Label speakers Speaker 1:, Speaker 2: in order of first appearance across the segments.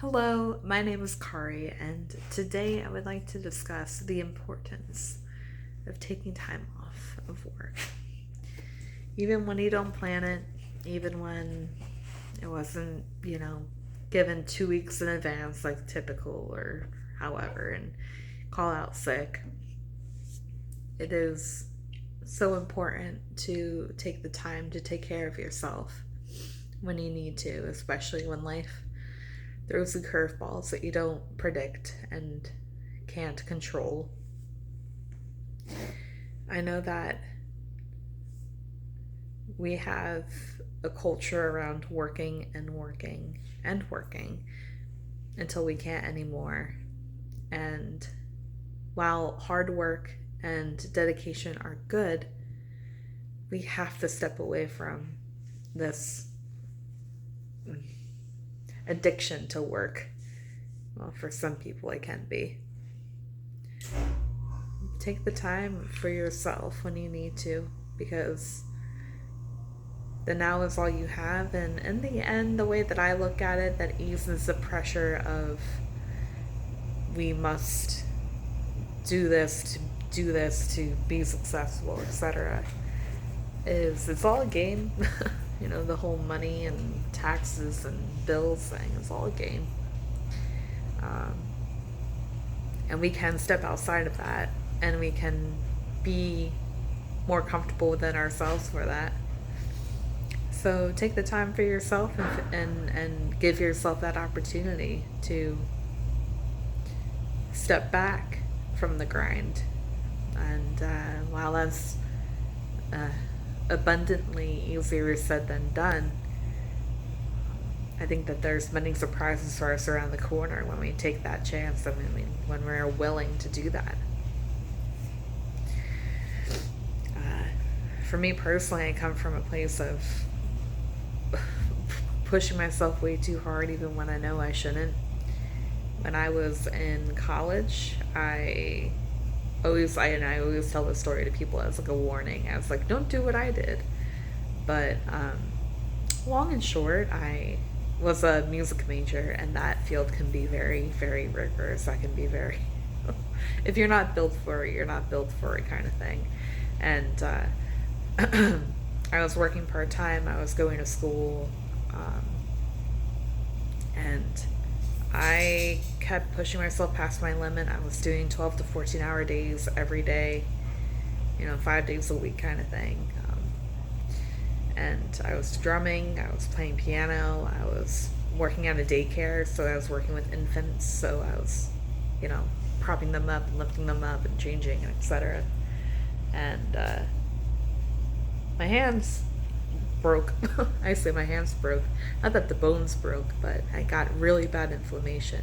Speaker 1: Hello, my name is Kari, and today I would like to discuss the importance of taking time off of work. Even when you don't plan it, even when it wasn't, given 2 weeks in advance, like typical or however, and call out sick, it is so important to take the time to take care of yourself when you need to, especially when life throws the curveballs that you don't predict and can't control. I know that we have a culture around working and working and working until we can't anymore. And while hard work and dedication are good, we have to step away from this addiction to work. Well, for some people, it can be. Take the time for yourself when you need to, because the now is all you have. And in the end, the way that I look at it, that eases the pressure of we must do this to be successful, etc. Is it's all a game. The whole money and taxes and bills thing is all a game. And we can step outside of that, and we can be more comfortable within ourselves for that. So take the time for yourself and give yourself that opportunity to step back from the grind. And while that's abundantly easier said than done, I think that there's many surprises for us around the corner when we take that chance. When we're willing to do that. For me personally, I come from a place of pushing myself way too hard, even when I know I shouldn't. When I was in college, I always tell this story to people as like a warning. I was like, don't do what I did. But long and short, I was a music major, and that field can be very, very rigorous. That can be very, if you're not built for it, you're not built for it kind of thing. And I was working part-time. I was going to school, and I kept pushing myself past my limit. I was doing 12 to 14 hour days every day, 5 days a week kind of thing. And I was drumming, I was playing piano, I was working at a daycare, so I was working with infants, so I was, propping them up and lifting them up and changing and etc. And my hands broke. I say my hands broke. Not that the bones broke, but I got really bad inflammation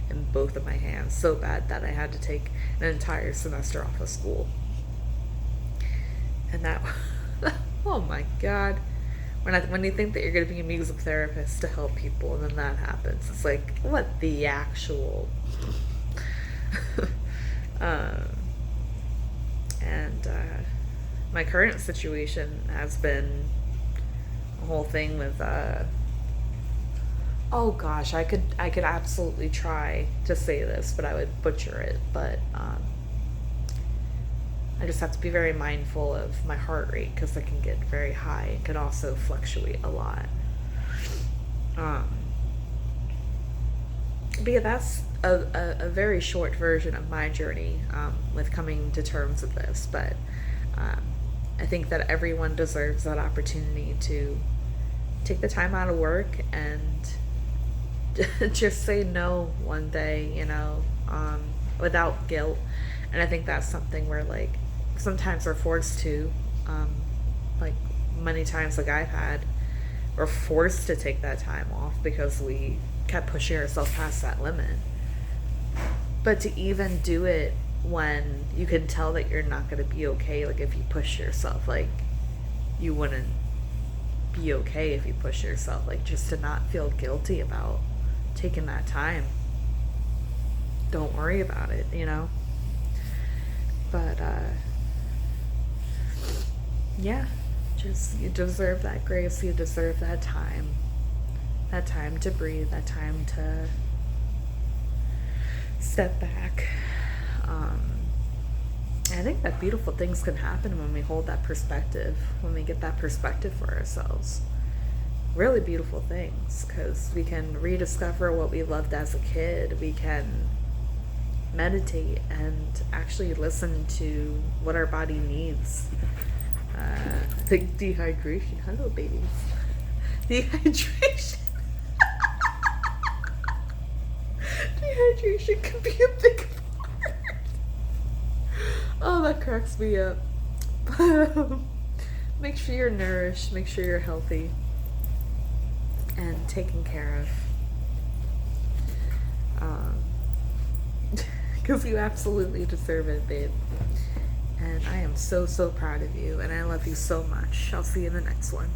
Speaker 1: in both of my hands. So bad that I had to take an entire semester off of school. And that, oh my God. When you think that you're going to be a music therapist to help people, and then that happens, it's like, what the actual... and my current situation has been a whole thing with oh gosh, I could absolutely try to say this, but I would butcher it. But I just have to be very mindful of my heart rate, because it can get very high. It can also fluctuate a lot. But yeah, that's a very short version of my journey with coming to terms with this. But I think that everyone deserves that opportunity to take the time out of work and just say no one day, without guilt. And I think that's something where, like, sometimes we're forced to, like many times like I've had, we're forced to take that time off because we kept pushing ourselves past that limit. But to even do it when you can tell that you're not going to be okay, like if you push yourself, like you wouldn't be okay if you push yourself, like just to not feel guilty about taking that time. Don't worry about it, But yeah, just, you deserve that grace, you deserve that time to breathe, that time to step back. I think that beautiful things can happen when we hold that perspective, when we get that perspective for ourselves. Really beautiful things, because we can rediscover what we loved as a kid. We can meditate and actually listen to what our body needs. The dehydration. Hello, babies. Dehydration. Dehydration can be a big part. Oh, that cracks me up. Make sure you're nourished, make sure you're healthy and taken care of. Because you absolutely deserve it, babe. And I am so, so proud of you, and I love you so much. I'll see you in the next one.